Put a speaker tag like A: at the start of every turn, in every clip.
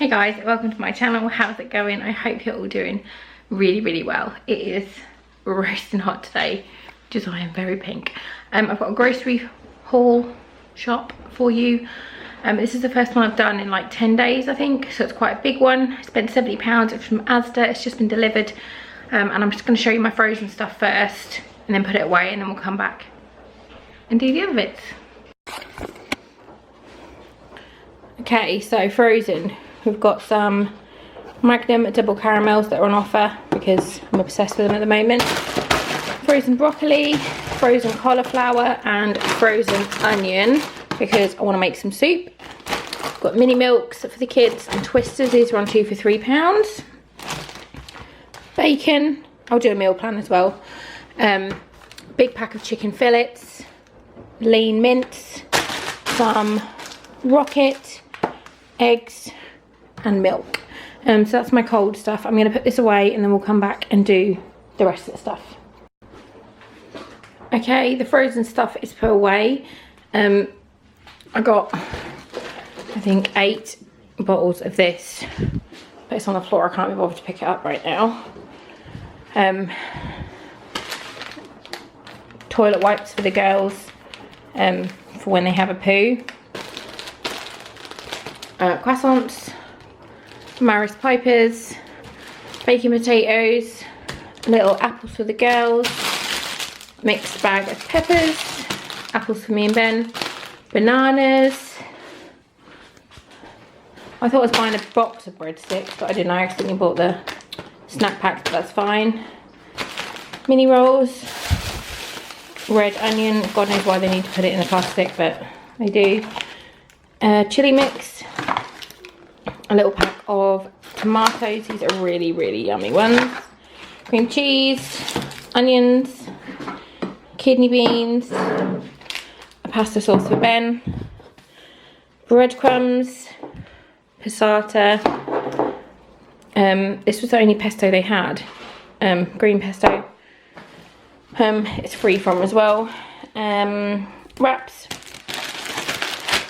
A: Hey guys, welcome to my channel. How's it going? I hope you're all doing really well. It is roasting hot today, which is why I'm very pink. I've got a grocery haul shop for you. This is the first one I've done in like 10 days I think, so it's quite a big one. I spent £70. It's from Asda. It's just been delivered, and I'm just going to show you my frozen stuff first and then put it away, and then we'll come back and do the other bits. Okay, so frozen, we've got some Magnum double caramels that are on offer because I'm obsessed with them at the moment. Frozen broccoli, frozen cauliflower and frozen onion because I want to make some soup. I've got mini milks for the kids and twisters. These are on 2 for £3. Bacon, I'll do a meal plan as well. Big pack of chicken fillets, lean mince, some rocket, eggs and milk. So that's my cold stuff. I'm going to put this away and then we'll come back and do the rest of the stuff. Okay, the frozen stuff is put away. I got, I think, 8 bottles of this, but it's on the floor. I can't be bothered to pick it up right now. Toilet wipes for the girls, for when they have a poo. Croissants, Maris Pipers, baking potatoes, little apples for the girls, mixed bag of peppers, apples for me and Ben, bananas. I thought I was buying a box of breadsticks, but I didn't. I accidentally bought the snack packs, but that's fine. Mini rolls, red onion. God knows why they need to put it in a plastic, but they do. Chili mix, a little pack of tomatoes. These are really yummy ones. Cream cheese, onions, kidney beans, a pasta sauce for Ben, breadcrumbs, passata. This was the only pesto they had, green pesto. It's free from as well. Wraps,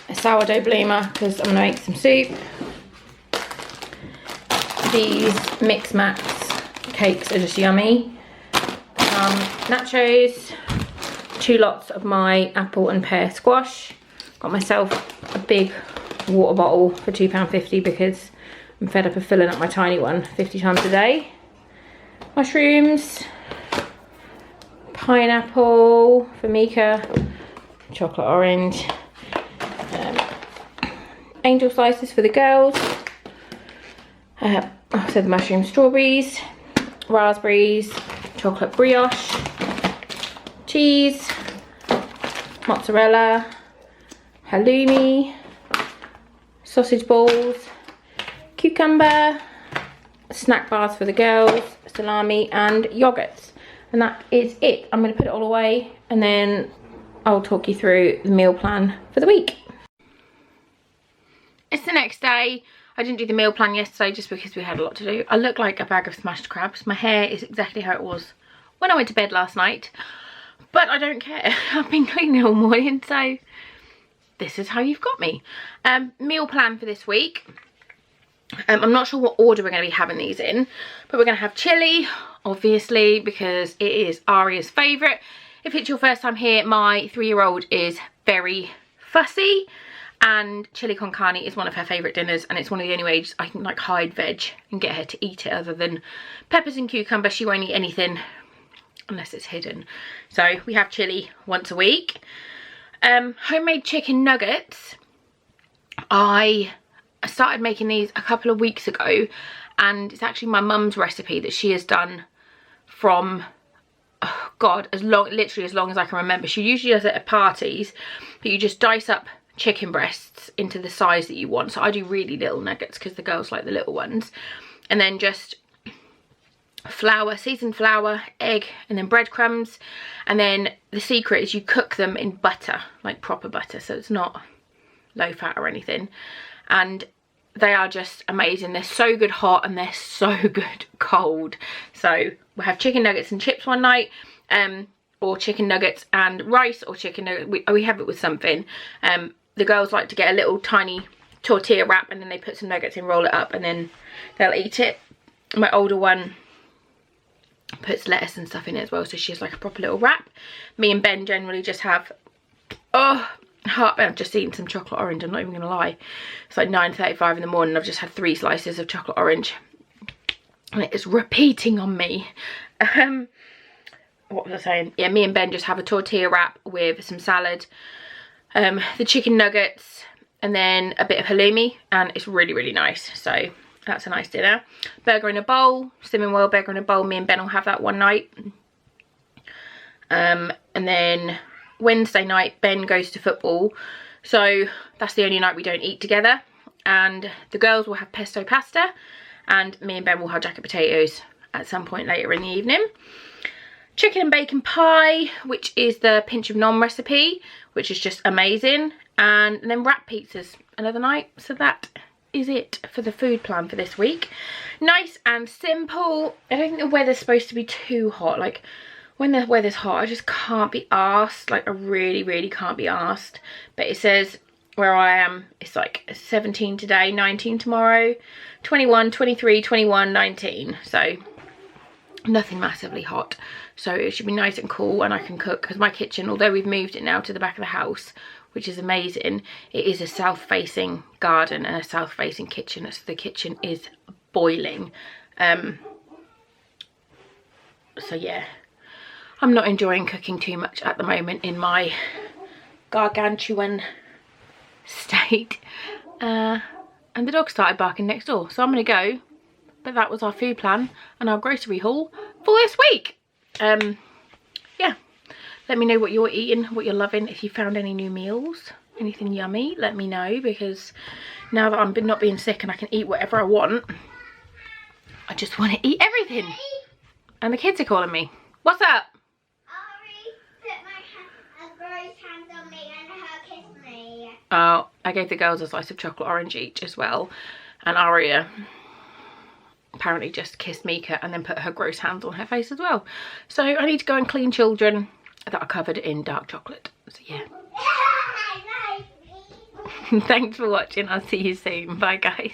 A: a sourdough bloomer because I'm going to make some soup. These Mix Max cakes are just yummy. Nachos, 2 lots of my apple and pear squash. Got myself a big water bottle for £2.50 because I'm fed up of filling up my tiny one 50 times a day. Mushrooms, pineapple for Mika, chocolate orange, angel slices for the girls. So the mushroom strawberries, raspberries, chocolate brioche, cheese, mozzarella, halloumi, sausage balls, cucumber, snack bars for the girls, salami and yogurts. And that is it. I'm going to put it all away and then I'll talk you through the meal plan for the week. It's the next day. I didn't do the meal plan yesterday just because we had a lot to do. I look like a bag of smashed crabs. My hair is exactly how it was when I went to bed last night. But I don't care. I've been cleaning all morning, so this is how you've got me. Meal plan for this week. I'm not sure what order we're going to be having these in, but we're going to have chili, obviously, because it is Aria's favourite. If it's your first time here, my 3-year-old is very fussy, and chili con carne is one of her favourite dinners, and it's one of the only ways I can like hide veg and get her to eat it other than peppers and cucumber. She won't eat anything unless it's hidden. So we have chili once a week. Homemade chicken nuggets. I started making these a couple of weeks ago, and it's actually my mum's recipe that she has done from, oh God, literally as long as I can remember. She usually does it at parties, but you just dice up chicken breasts into the size that you want. So I do really little nuggets because the girls like the little ones, and then just flour, seasoned flour, egg, and then breadcrumbs. And then the secret is you cook them in butter, like proper butter, so it's not low fat or anything. And they are just amazing. They're so good hot and they're so good cold. So we'll have chicken nuggets and chips one night, or chicken nuggets and rice, or chicken nuggets. We have it with something. The girls like to get a little tiny tortilla wrap, and then they put some nuggets in, roll it up, and then they'll eat it. My older one puts lettuce and stuff in it as well, so she has like a proper little wrap. Me and Ben generally just have, I've just eaten some chocolate orange, I'm not even gonna lie. It's like 9:35 in the morning, I've just had 3 slices of chocolate orange and it is repeating on me. What was I saying? Yeah, me and Ben just have a tortilla wrap with some salad, the chicken nuggets, and then a bit of halloumi, and it's really, really nice. So that's a nice dinner. Burger in a bowl, Cinnamon Roll burger in a bowl. Me and Ben will have that one night. And then Wednesday night, Ben goes to football. So that's the only night we don't eat together. And the girls will have pesto pasta, and me and Ben will have jacket potatoes at some point later in the evening. Chicken and bacon pie, which is the pinch of nom recipe, which is just amazing. And then wrap pizzas another night. So that is it for the food plan for this week. Nice and simple. I don't think the weather's supposed to be too hot. Like, when the weather's hot, I just can't be arsed. Like, I really, really can't be arsed. But it says where I am, it's like 17 today, 19 tomorrow, 21, 23, 21, 19. So nothing massively hot. So it should be nice and cool, and I can cook, because my kitchen, although we've moved it now to the back of the house, which is amazing, it is a south-facing garden and a south-facing kitchen, so the kitchen is boiling. So yeah, I'm not enjoying cooking too much at the moment in my gargantuan state. And the dog started barking next door, so I'm gonna go. But that was our food plan and our grocery haul for this week. Yeah, let me know what you're eating, what you're loving. If you found any new meals, anything yummy, let me know, because now that I'm not being sick and I can eat whatever I want, I just want to eat everything. And the kids are calling me. What's up?
B: Ari put a gross hand on me and her kissed me.
A: Oh, I gave the girls a slice of chocolate orange each as well, and Aria apparently just kissed Mika and then put her gross hands on her face as well. So I need to go and clean children that are covered in dark chocolate. So yeah. Thanks for watching. I'll see you soon. Bye guys.